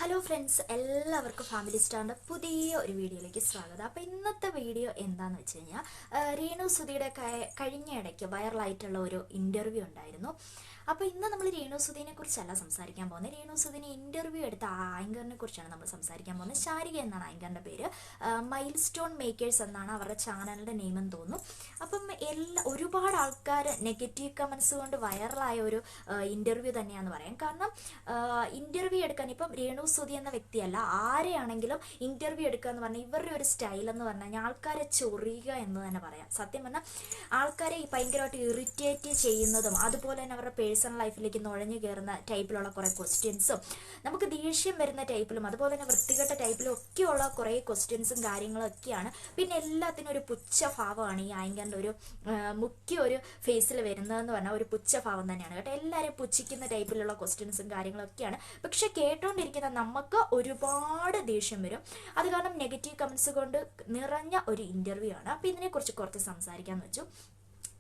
Hello friends, എല്ലാവർക്കും family സ്റ്റാറിൻ്റെ പുതിയ ഒരു വീഡിയോയിലേക്ക് സ്വാഗതം. അപ്പോൾ ഇന്നത്തെ വീഡിയോ എന്താണെന്ന് വെച്ച് കഴിഞ്ഞാൽ രേണു സുധിയുടെ കഴിഞ്ഞ ഇടയ്ക്ക് വൈറലായിട്ടുള്ള ഒരു ഇൻ്റർവ്യൂ ഉണ്ടായിരുന്നു. അപ്പോൾ ഇന്ന് നമ്മൾ രേണു സുധിനെ കുറിച്ചല്ല സംസാരിക്കാൻ പോകുന്നത്. രേണു സുധിനെ ഇൻ്റർവ്യൂ എടുത്ത ആങ്കറിനെ കുറിച്ചാണ് നമ്മൾ സംസാരിക്കാൻ പോകുന്നത്. ശാരിക എന്നാണ് ആങ്കറിൻ്റെ പേര്. മൈൽ സ്റ്റോൺ മേക്കേഴ്സ് എന്നാണ് അവരുടെ ചാനലിൻ്റെ നെയിം എന്ന് തോന്നുന്നു. അപ്പം ഒരുപാട് ആൾക്കാർ നെഗറ്റീവ് കമൻസ് കൊണ്ട് വൈറലായ ഒരു ഇൻ്റർവ്യൂ തന്നെയാണെന്ന് പറയാം. കാരണം ഇൻ്റർവ്യൂ എടുക്കാൻ ഇപ്പം രേണു സുധി എന്ന വ്യക്തിയല്ല, ആരെയാണെങ്കിലും ഇൻ്റർവ്യൂ എടുക്കുക എന്ന് പറഞ്ഞാൽ ഇവരുടെ ഒരു സ്റ്റൈൽ എന്ന് പറഞ്ഞു കഴിഞ്ഞാൽ ആൾക്കാരെ ചൊറിയുക എന്ന് തന്നെ പറയാം. സത്യം പറഞ്ഞാൽ ആൾക്കാരെ ഭയങ്കരമായിട്ട് ഇറിറ്റേറ്റ് ചെയ്യുന്നതും അതുപോലെ തന്നെ അവരുടെ പേഴ്സണൽ ലൈഫിലേക്ക് നുഴഞ്ഞു കയറുന്ന ടൈപ്പിലുള്ള കുറേ ക്വസ്റ്റ്യൻസും, നമുക്ക് ദേഷ്യം വരുന്ന ടൈപ്പിലും അതുപോലെ തന്നെ വൃത്തികെട്ട ടൈപ്പിലും ഒക്കെയുള്ള കുറേ ക്വസ്റ്റ്യൻസും കാര്യങ്ങളും ഒക്കെയാണ്. പിന്നെ എല്ലാത്തിനും ഒരു പുച്ഛഭാവമാണ് ഈ ആങ്കറിൻ്റെ ഒരു മുഖ്യ ഒരു ഫേസിൽ വരുന്നതെന്ന് പറഞ്ഞാൽ ഒരു പുച്ഛഭാവം തന്നെയാണ് കേട്ടോ. എല്ലാവരെയും പുച്ഛിക്കുന്ന ടൈപ്പിലുള്ള ക്വസ്റ്റ്യൻസും കാര്യങ്ങളൊക്കെയാണ്. പക്ഷെ കേട്ടോണ്ടിരിക്കുന്ന നമുക്ക് ഒരുപാട് ദേഷ്യം വരും. അത് കാരണം നെഗറ്റീവ് കമൻസ് കൊണ്ട് നിറഞ്ഞ ഒരു ഇൻ്റർവ്യൂ ആണ്. അപ്പോൾ ഇതിനെക്കുറിച്ച് കുറച്ച് സംസാരിക്കാമെന്ന് വെച്ചു.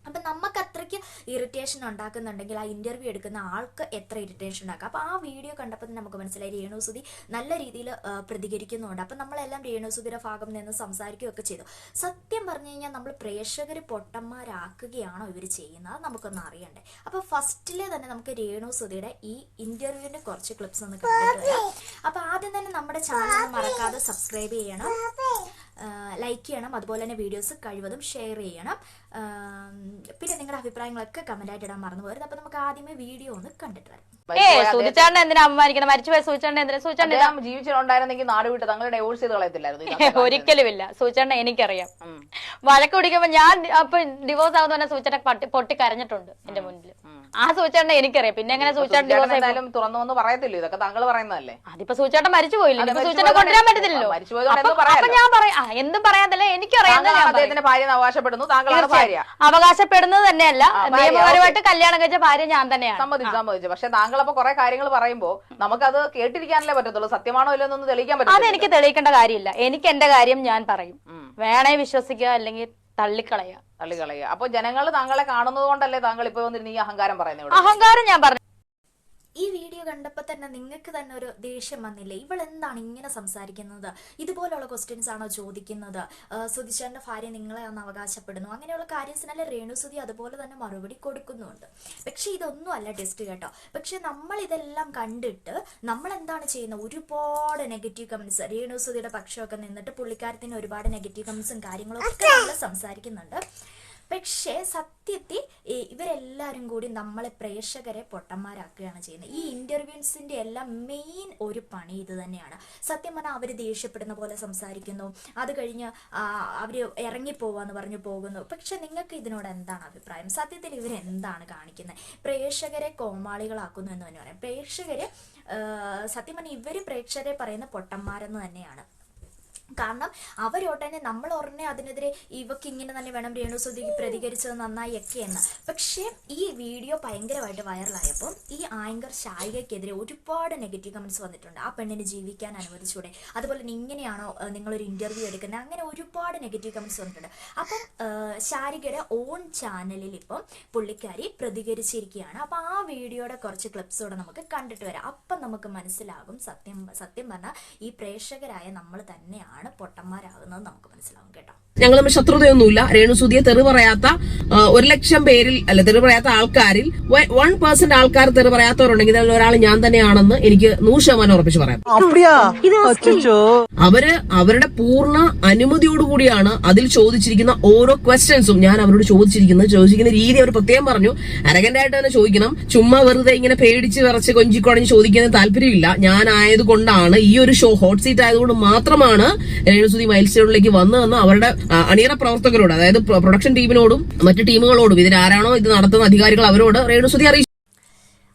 അപ്പം നമുക്ക് അത്രയ്ക്ക് ഇറിറ്റേഷൻ ഉണ്ടാക്കുന്നുണ്ടെങ്കിൽ ആ ഇൻ്റർവ്യൂ എടുക്കുന്ന ആൾക്ക് എത്ര ഇറിറ്റേഷൻ ഉണ്ടാക്കുക. അപ്പോൾ ആ വീഡിയോ കണ്ടപ്പോൾ നമുക്ക് മനസ്സിലായി രേണു സുധി നല്ല രീതിയിൽ പ്രതികരിക്കുന്നുണ്ട്. അപ്പം നമ്മളെല്ലാം രേണു സുധിയുടെ ഭാഗം നിന്ന് സംസാരിക്കുകയൊക്കെ ചെയ്തു. സത്യം പറഞ്ഞു കഴിഞ്ഞാൽ നമ്മൾ പ്രേക്ഷകർ പൊട്ടന്മാരാക്കുകയാണോ ഇവർ ചെയ്യുന്നത്, നമുക്കൊന്ന് അറിയണ്ടേ. അപ്പോൾ ഫസ്റ്റിലെ തന്നെ നമുക്ക് രേണു സുധിയുടെ ഈ ഇൻ്റർവ്യൂവിൻ്റെ കുറച്ച് ക്ലിപ്സ് ഒന്ന് കണ്ടിട്ട് വരാം. അപ്പോൾ ആദ്യം തന്നെ നമ്മുടെ ചാനൽ മറക്കാതെ സബ്സ്ക്രൈബ് ചെയ്യണം, ലൈക്ക് ചെയ്യണം, അതുപോലെ തന്നെ വീഡിയോസ് കഴിവതും ഷെയർ ചെയ്യണം. പിന്നെ നിങ്ങളുടെ അഭിപ്രായങ്ങളൊക്കെ കമന്റായിട്ട് ഇടാൻ മറന്നു പോകരുത്. അപ്പൊ നമുക്ക് ആദ്യമേ വീഡിയോ ഒന്ന് കണ്ടിട്ട് വരാം. സൂചിച്ചാണ്ട് എന്തിനാ അപമാനിക്കണം? മരിച്ചുപോയ സൂചിച്ചാണ്ട് എന്തിനാ? സൂചിച്ചാണ്ട് ജീവിച്ചിട്ടുണ്ടായിരുന്നെങ്കിൽ നാട് വിട്ട് തങ്ങൾ ഡൈവോഴ്സ് ചെയ്ത് കളയത്തില്ലായിരുന്നു. ഒരിക്കലും ഇല്ല. സൂചിച്ചാണ്ട് എനിക്കറിയാം. വഴക്ക് പിടിക്കുമ്പോ ഞാൻ അപ്പൊ ഡിവോഴ്സ് ആകുന്ന തന്നെ സൂചിച്ചാണ്ട് പൊട്ടി കരഞ്ഞിട്ടുണ്ട് എന്റെ മുന്നിൽ. ആ സൂചിച്ചാണ്ട് എനിക്കറിയാം. പിന്നെ എങ്ങനെ സൂചിച്ചാണ്ട് ഡിവോഴ്സ് ആയാലും തുറന്നു പറയത്തില്ല. ഇതൊക്കെ താങ്കൾ പറയുന്നതല്ലേ. അതിപ്പോ സൂചിച്ചാണ്ട് മരിച്ചു പോയില്ല. സൂചിച്ചാണ്ട് കൊണ്ടുവരാൻ പറ്റത്തില്ലല്ലോ. അപ്പൊ ഞാൻ പറയാം, എന്തും പറയാതല്ലേ എനിക്കറിയാം. അദ്ദേഹത്തിന്റെ ഭാര്യ അവകാശപ്പെടുന്നു, താങ്കളാണ് ഭാര്യ. അവകാശപ്പെടുന്നത് തന്നെയല്ല, നിയമപരമായിട്ട് കല്യാണം കഴിച്ച ഭാര്യ ഞാൻ തന്നെയാണ്. സമ്മതിച്ചു. പക്ഷെ താങ്കൾ അപ്പൊ കുറെ കാര്യങ്ങൾ പറയുമ്പോ നമുക്കത് കേട്ടിരിക്കാനല്ലേ പറ്റത്തുള്ളൂ. സത്യമാണോ ഇല്ലെന്നൊന്ന് തെളിയിക്കാൻ പറ്റും. അതെനിക്ക് തെളിയിക്കേണ്ട കാര്യമില്ല. എനിക്ക് എന്റെ കാര്യം ഞാൻ പറയും. വേണേ വിശ്വസിക്കുക, അല്ലെങ്കിൽ തള്ളിക്കളയുക. അപ്പൊ ജനങ്ങൾ താങ്കളെ കാണുന്നത് കൊണ്ടല്ലേ താങ്കൾ ഇപ്പൊ വന്നിരുന്ന ഈ അഹങ്കാരം പറയുന്നത്? അഹങ്കാരം ഞാൻ പറഞ്ഞു. ഈ വീഡിയോ കണ്ടപ്പോൾ തന്നെ നിങ്ങൾക്ക് തന്നെ ഒരു ദേഷ്യം വന്നില്ലേ? ഇവളെന്താണ് ഇങ്ങനെ സംസാരിക്കുന്നത്? ഇതുപോലുള്ള ക്വസ്റ്റ്യൻസ് ആണോ ചോദിക്കുന്നത്? സുധിച്ചാന്റെ ഭാര്യ നിങ്ങളെ ഒന്ന് അവകാശപ്പെടുന്നു, അങ്ങനെയുള്ള കാര്യത്തിനല്ലേ രേണു സുധി അതുപോലെ തന്നെ മറുപടി കൊടുക്കുന്നുണ്ട്. പക്ഷെ ഇതൊന്നും അല്ല ടെസ്റ്റ് കേട്ടോ. പക്ഷെ നമ്മൾ ഇതെല്ലാം കണ്ടിട്ട് നമ്മൾ എന്താണ് ചെയ്യുന്നത്? ഒരുപാട് നെഗറ്റീവ് കമന്റ്സ്, രേണു സുധിയുടെ പക്ഷമൊക്കെ നിന്നിട്ട് പുള്ളിക്കാരത്തിന് ഒരുപാട് നെഗറ്റീവ് കമന്റ്സും കാര്യങ്ങളും ഒക്കെ നമ്മൾ സംസാരിക്കുന്നുണ്ട്. പക്ഷേ സത്യത്തിൽ ഇവരെല്ലാവരും കൂടി നമ്മളെ പ്രേക്ഷകരെ പൊട്ടന്മാരാക്കുകയാണ് ചെയ്യുന്നത്. ഈ ഇൻ്റർവ്യൂസിൻ്റെ എല്ലാം മെയിൻ ഒരു പണി ഇത് തന്നെയാണ്. സത്യം പറഞ്ഞാൽ അവർ ദേഷ്യപ്പെടുന്ന പോലെ സംസാരിക്കുന്നു, അത് കഴിഞ്ഞ് അവർ ഇറങ്ങിപ്പോവാന്ന് പറഞ്ഞു പോകുന്നു. പക്ഷെ നിങ്ങൾക്ക് ഇതിനോട് എന്താണ് അഭിപ്രായം? സത്യത്തിൽ ഇവരെന്താണ് കാണിക്കുന്നത്? പ്രേക്ഷകരെ കോമാളികളാക്കുന്നു എന്ന് തന്നെ പറയാം. പ്രേക്ഷകരെ സത്യം പറഞ്ഞാൽ ഇവർ പ്രേക്ഷകരെ പറയുന്ന പൊട്ടന്മാരെന്ന് തന്നെയാണ്. കാരണം അവരോട്ടന്നെ നമ്മൾ ഉടനെ അതിനെതിരെ ഇവക്ക് ഇങ്ങനെ തന്നെ വേണം, രേണു സുധിക്ക് പ്രതികരിച്ചത് നന്നായി ഒക്കെയെന്ന്. പക്ഷേ ഈ വീഡിയോ ഭയങ്കരമായിട്ട് വൈറലായപ്പോൾ ഈ ആങ്കർ ശാരികയ്ക്കെതിരെ ഒരുപാട് നെഗറ്റീവ് കമൻസ് വന്നിട്ടുണ്ട്. ആ പെണ്ണിന് ജീവിക്കാൻ അനുവദിച്ചൂടെ, അതുപോലെ തന്നെ ഇങ്ങനെയാണോ നിങ്ങളൊരു ഇൻ്റർവ്യൂ എടുക്കുന്നത്, അങ്ങനെ ഒരുപാട് നെഗറ്റീവ് കമൻസ് വന്നിട്ടുണ്ട്. അപ്പം ശാരികയുടെ ഓൺ ചാനലിൽ ഇപ്പം പുള്ളിക്കാരി പ്രതികരിച്ചിരിക്കുകയാണ്. അപ്പം ആ വീഡിയോയുടെ കുറച്ച് ക്ലിപ്സോടെ നമുക്ക് കണ്ടിട്ട് വരാം. അപ്പം നമുക്ക് മനസ്സിലാകും സത്യം പറഞ്ഞാൽ ഈ പ്രേക്ഷകരായ നമ്മൾ തന്നെയാണ് പൊട്ടന്മാരാകുന്നത് നമുക്ക് മനസ്സിലാവും കേട്ടോ. ഞങ്ങൾ തമ്മിൽ ശത്രുതയൊന്നുമില്ല. രേണുസുധിയെ തെറി പറയാത്ത 1,00,000 പേരിൽ അല്ല, തെറി പറയാത്ത ആൾക്കാരിൽ 1% ആൾക്കാർ തെറി പറയാത്തവരുണ്ടെങ്കിൽ അതിൽ ഒരാൾ ഞാൻ തന്നെയാണെന്ന് എനിക്ക് 100% ഉറപ്പിച്ച് പറയാം. അവരുടെ പൂർണ്ണ അനുമതിയോടുകൂടിയാണ് അതിൽ ചോദിച്ചിരിക്കുന്ന ഓരോ ക്വസ്റ്റ്യൻസും ഞാൻ അവരോട് ചോദിച്ചിരിക്കുന്ന രീതി അവർ പ്രത്യേകം പറഞ്ഞു. അരഗന്റ് ആയിട്ട് തന്നെ ചോദിക്കണം. ചുമ്മാ വെറുതെ ഇങ്ങനെ പേടിച്ച് വിറച്ച് കൊഞ്ചിക്കൊടഞ്ഞ് ചോദിക്കുന്നതിന് താല്പര്യമില്ല. ഞാൻ ആയതുകൊണ്ടാണ്, ഈ ഒരു ഷോ ഹോട്ട് സീറ്റ് ആയതുകൊണ്ട് മാത്രമാണ് രേണുസുധി മൈൽ സ്റ്റോണിലേക്ക് വന്നതെന്ന് അവരുടെ അണിയറ പ്രവർത്തകരോട്, അതായത് പ്രൊഡക്ഷൻ ടീമിനോടും മറ്റു ടീമുകളോടും, ഇതിനാരാണോ ഇത് നടത്തുന്ന അധികാരികൾ അവരോട് രേണുസുധി അറിയിച്ചു.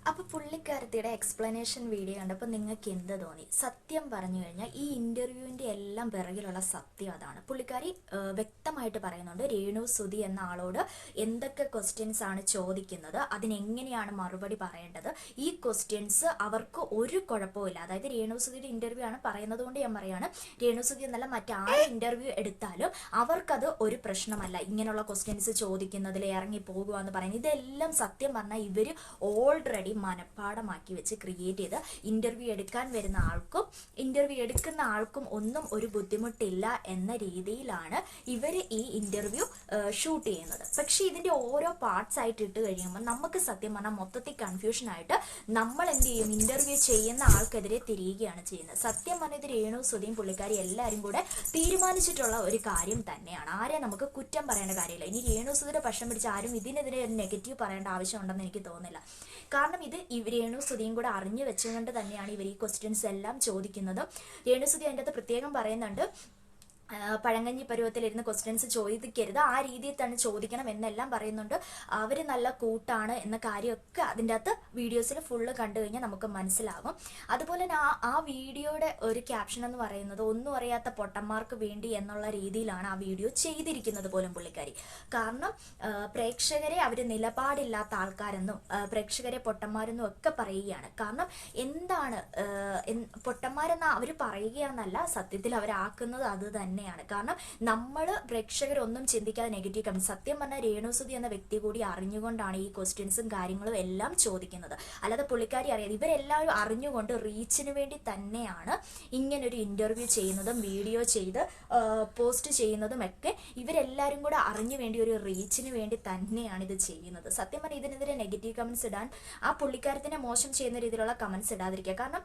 അപ്പോൾ പുള്ളിക്കാരത്തിയുടെ എക്സ്പ്ലനേഷൻ വീഡിയോ കണ്ടപ്പോൾ നിങ്ങൾക്ക് എന്ത് തോന്നി? സത്യം പറഞ്ഞു കഴിഞ്ഞാൽ ഈ ഇൻ്റർവ്യൂവിൻ്റെ എല്ലാം പിറകിലുള്ള സത്യം അതാണ്. പുള്ളിക്കാരി വ്യക്തമായിട്ട് പറയുന്നുണ്ട് രേണു സുധി എന്ന ആളോട് എന്തൊക്കെ ക്വസ്റ്റ്യൻസ് ആണ് ചോദിക്കുന്നത്, അതിനെങ്ങനെയാണ് മറുപടി പറയേണ്ടത്. ഈ ക്വസ്റ്റ്യൻസ് അവർക്ക് ഒരു കുഴപ്പമില്ല. അതായത് രേണു സുധിയുടെ ഇൻ്റർവ്യൂ ആണ് പറയുന്നത് കൊണ്ട് ഞാൻ പറയാണ്, രേണു സുധി എന്നല്ല മറ്റാരും ഇൻ്റർവ്യൂ എടുത്താലും അവർക്കത് ഒരു പ്രശ്നമല്ല. ഇങ്ങനെയുള്ള ക്വസ്റ്റ്യൻസ് ചോദിക്കുന്നതിൽ ഇറങ്ങി പോകുക എന്ന് പറയുന്നത് ഇതെല്ലാം സത്യം പറഞ്ഞാൽ ഇവർ ഓൾറെഡി മനഃപ്പാടമായി ആക്കി വെച്ച് ക്രിയേറ്റ് ചെയ്ത് ഇന്റർവ്യൂ എടുക്കാൻ വരുന്ന ആൾക്കും ഇന്റർവ്യൂ എടുക്കുന്ന ആൾക്കും ഒന്നും ഒരു ബുദ്ധിമുട്ടില്ല എന്ന രീതിയിലാണ് ഇവർ ഈ ഇന്റർവ്യൂ ഷൂട്ട് ചെയ്യുന്നത്. പക്ഷെ ഇതിന്റെ ഓരോ പാർട്സ് ആയിട്ട് ഇട്ട് കഴിയുമ്പോൾ നമുക്ക് സത്യം പറഞ്ഞാൽ മൊത്തത്തിൽ കൺഫ്യൂഷൻ ആയിട്ട് നമ്മൾ എന്ത് ചെയ്യും, ഇന്റർവ്യൂ ചെയ്യുന്ന ആൾക്കെതിരെ തിരിയുകയാണ് ചെയ്യുന്നത്. സത്യം പറഞ്ഞത് രേണു സുധിയും പുള്ളിക്കാരി എല്ലാവരും കൂടെ തീരുമാനിച്ചിട്ടുള്ള ഒരു കാര്യം തന്നെയാണ്. ആരെ നമുക്ക് കുറ്റം പറയേണ്ട കാര്യമില്ല. ഇനി രേണു സുധിയുടെ പക്ഷം പിടിച്ച് ആരും ഇതിനെതിരെ ഒരു നെഗറ്റീവ് പറയേണ്ട ആവശ്യമുണ്ടെന്ന് എനിക്ക് തോന്നുന്നില്ല. കാരണം ഇത് രേണു സുധിയും കൂടെ അറിഞ്ഞു വെച്ചുകൊണ്ട് തന്നെയാണ് ഇവർ ഈ ക്വസ്റ്റ്യൻസ് എല്ലാം ചോദിക്കുന്നത്. രേണു സുധി അതിൻ്റെ അകത്ത് പ്രത്യേകം പറയുന്നുണ്ട്, പഴങ്കഞ്ഞി പരുവത്തിലിരുന്ന് ക്വസ്റ്റ്യൻസ് ചോദിക്കരുത്, ആ രീതിയിൽ തന്നെ ചോദിക്കണം എന്നെല്ലാം പറയുന്നുണ്ട്. അവർ നല്ല കൂട്ടാണ് എന്ന കാര്യമൊക്കെ അതിൻ്റെ അകത്ത് വീഡിയോസിൽ ഫുള്ള് കണ്ടു കഴിഞ്ഞാൽ നമുക്ക് മനസ്സിലാകും. അതുപോലെ തന്നെ ആ വീഡിയോയുടെ ഒരു ക്യാപ്ഷൻ എന്ന് പറയുന്നത് ഒന്നും അറിയാത്ത പൊട്ടന്മാർക്ക് വേണ്ടി എന്നുള്ള രീതിയിലാണ് ആ വീഡിയോ ചെയ്തിരിക്കുന്നത് പോലും പുള്ളിക്കാരി. കാരണം പ്രേക്ഷകരെ അവർ നിലപാടില്ലാത്ത ആൾക്കാരെന്നും പ്രേക്ഷകരെ പൊട്ടന്മാരെന്നും ഒക്കെ പറയുകയാണ്. കാരണം എന്താണ് പൊട്ടന്മാരെന്ന അവർ പറയുകയെന്നല്ല, സത്യത്തിൽ അവരാക്കുന്നത് അത് തന്നെ. കാരണം നമ്മൾ പ്രേക്ഷകരൊന്നും ചിന്തിക്കാതെ നെഗറ്റീവ് കമന്റ്, സത്യം പറഞ്ഞാൽ രേണു സുധി എന്ന വ്യക്തി കൂടി അറിഞ്ഞുകൊണ്ടാണ് ഈ ക്വസ്റ്റ്യൻസും കാര്യങ്ങളും എല്ലാം ചോദിക്കുന്നത്. അല്ലാതെ പുള്ളിക്കാരി അറിയാതെ ഇവരെല്ലാവരും അറിഞ്ഞുകൊണ്ട് റീച്ചിന് വേണ്ടി തന്നെയാണ് ഇങ്ങനൊരു ഇന്റർവ്യൂ ചെയ്യുന്നതും വീഡിയോ ചെയ്ത് പോസ്റ്റ് ചെയ്യുന്നതും ഒക്കെ. ഇവരെല്ലാവരും കൂടെ അറിഞ്ഞു വേണ്ടി ഒരു റീച്ചിന് വേണ്ടി തന്നെയാണ് ഇത് ചെയ്യുന്നത്. സത്യം പറഞ്ഞാൽ ഇതിനെതിരെ നെഗറ്റീവ് കമന്റ്സ് ഇടാൻ, ആ പുള്ളിക്കാരത്തിനെ മോശം ചെയ്യുന്ന രീതിയിലുള്ള കമന്റ്സ് ഇടാതിരിക്കുക. കാരണം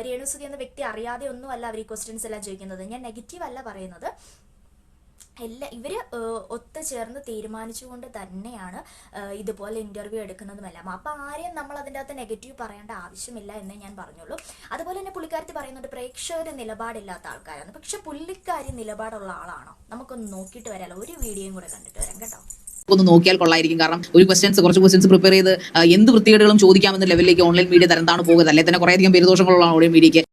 രേണു സുധി എന്ന വ്യക്തി അറിയാതെ ഒന്നുമല്ല അവർ ഈ ക്വസ്റ്റ്യൻസ് എല്ലാം ചോദിക്കുന്നത്. ഞാൻ നെഗറ്റീവ് അല്ല പറയുന്നത്, ഇവര് ഒത്തുചേർന്ന് തീരുമാനിച്ചുകൊണ്ട് തന്നെയാണ് ഇതുപോലെ ഇന്റർവ്യൂ എടുക്കുന്നതുമെല്ലാം. അപ്പൊ ആരെയും നമ്മൾ അതിൻ്റെ അകത്ത് നെഗറ്റീവ് പറയേണ്ട ആവശ്യമില്ല എന്നേ ഞാൻ പറഞ്ഞുള്ളൂ. അതുപോലെ തന്നെ പുള്ളിക്കാരത്തി പറയുന്നുണ്ട് പ്രേക്ഷകർ നിലപാടില്ലാത്ത ആൾക്കാരാണ്. പക്ഷെ പുള്ളിക്കാരി നിലപാടുള്ള ആളാണോ? നമുക്കൊന്ന് നോക്കിയിട്ട് വരാമല്ലോ. ഒരു വീഡിയോയും കൂടെ കണ്ടിട്ട് വരാം കേട്ടോ. ഒന്ന് നോക്കിയാൽ കൊള്ളായിരിക്കും. കാരണം കുറച്ച് ക്വസ്റ്റ്യൻസ് പ്രിപ്പയർ ചെയ്ത് എന്ത് വൃത്തികേടുകളും ചോദിക്കാമെന്ന ലെവലിലേക്ക് ഓൺലൈൻ മീഡിയ തരംതാണ് പോകുന്നത്. അല്ലെ തന്നെ കുറേയധികം പേരുദോഷങ്ങളുള്ള ഓൺലൈൻ മീഡിയയ്ക്ക്.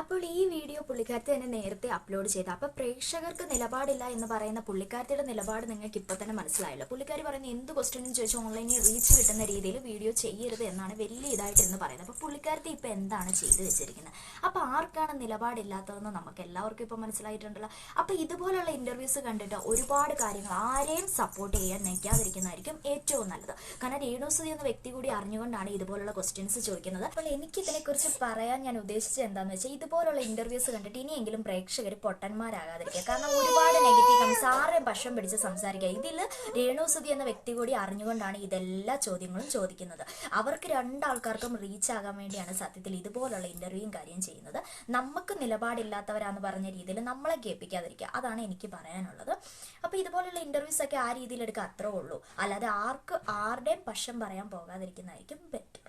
അപ്പോൾ ഈ വീഡിയോ പുള്ളിക്കാരത്തി തന്നെ നേരത്തെ അപ്ലോഡ് ചെയ്ത, അപ്പൊ പ്രേക്ഷകർക്ക് നിലപാടില്ല എന്ന് പറയുന്ന പുള്ളിക്കാരത്തിയുടെ നിലപാട് നിങ്ങൾക്ക് ഇപ്പൊ തന്നെ മനസ്സിലായല്ലോ. പുള്ളിക്കാരി പറയുന്ന എന്ത് ക്വസ്റ്റ്യനും ചോദിച്ചാൽ ഓൺലൈനിൽ റീച്ച് കിട്ടുന്ന രീതിയിൽ വീഡിയോ ചെയ്യരുത് എന്നാണ് വലിയ ഇതായിട്ടിരുന്ന് പറയുന്നത്. അപ്പൊ പുള്ളിക്കാരത്തി ഇപ്പൊ എന്താണ് ചെയ്തു വെച്ചിരിക്കുന്നത്? അപ്പൊ ആർക്കാണ് നിലപാടില്ലാത്തതെന്ന് നമുക്ക് എല്ലാവർക്കും ഇപ്പൊ മനസ്സിലായിട്ടുണ്ടല്ലോ. അപ്പൊ ഇതുപോലുള്ള ഇന്റർവ്യൂസ് കണ്ടിട്ട് ഒരുപാട് കാര്യങ്ങൾ ആരെയും സപ്പോർട്ട് ചെയ്യാൻ നിൽക്കാതിരിക്കുന്നതായിരിക്കും ഏറ്റവും നല്ലത്. കാരണം രേണു സുധി എന്ന വ്യക്തി കൂടി അറിഞ്ഞുകൊണ്ടാണ് ഇതുപോലുള്ള ക്വസ്റ്റ്യൻസ് ചോദിക്കുന്നത്. അപ്പോൾ എനിക്ക് ഇതിനെക്കുറിച്ച് പറയാൻ ഞാൻ ഉദ്ദേശിച്ചത് എന്താണെന്ന് വെച്ചാൽ, ഇതുപോലുള്ള ഇന്റർവ്യൂസ് കണ്ടിട്ട് ഇനിയെങ്കിലും പ്രേക്ഷകർ പൊട്ടന്മാരാകാതിരിക്കുക. കാരണം ഒരുപാട് നെഗറ്റീവ് കമന്റ്സ് ആരെയും പക്ഷം പിടിച്ച് സംസാരിക്കുക. ഇതിൽ രേണു സുധി എന്ന വ്യക്തി കൂടി അറിഞ്ഞുകൊണ്ടാണ് ഇതെല്ലാ ചോദ്യങ്ങളും ചോദിക്കുന്നത്. അവർക്ക് രണ്ടാൾക്കാർക്കും റീച്ച് ആകാൻ വേണ്ടിയാണ് സത്യത്തിൽ ഇതുപോലുള്ള ഇന്റർവ്യൂയും കാര്യം ചെയ്യുന്നത്. നമുക്ക് നിലപാടില്ലാത്തവരാന്ന് പറഞ്ഞ രീതിയിൽ നമ്മളെ കേൾപ്പിക്കാതിരിക്കുക, അതാണ് എനിക്ക് പറയാനുള്ളത്. അപ്പൊ ഇതുപോലുള്ള ഇന്റർവ്യൂസ് ഒക്കെ ആ രീതിയിൽ എടുക്കുക, അത്രേ ഉള്ളൂ. അല്ലാതെ ആരുടെയും പക്ഷം പറയാൻ പോകാതിരിക്കുന്നതായിരിക്കും ബെറ്റർ.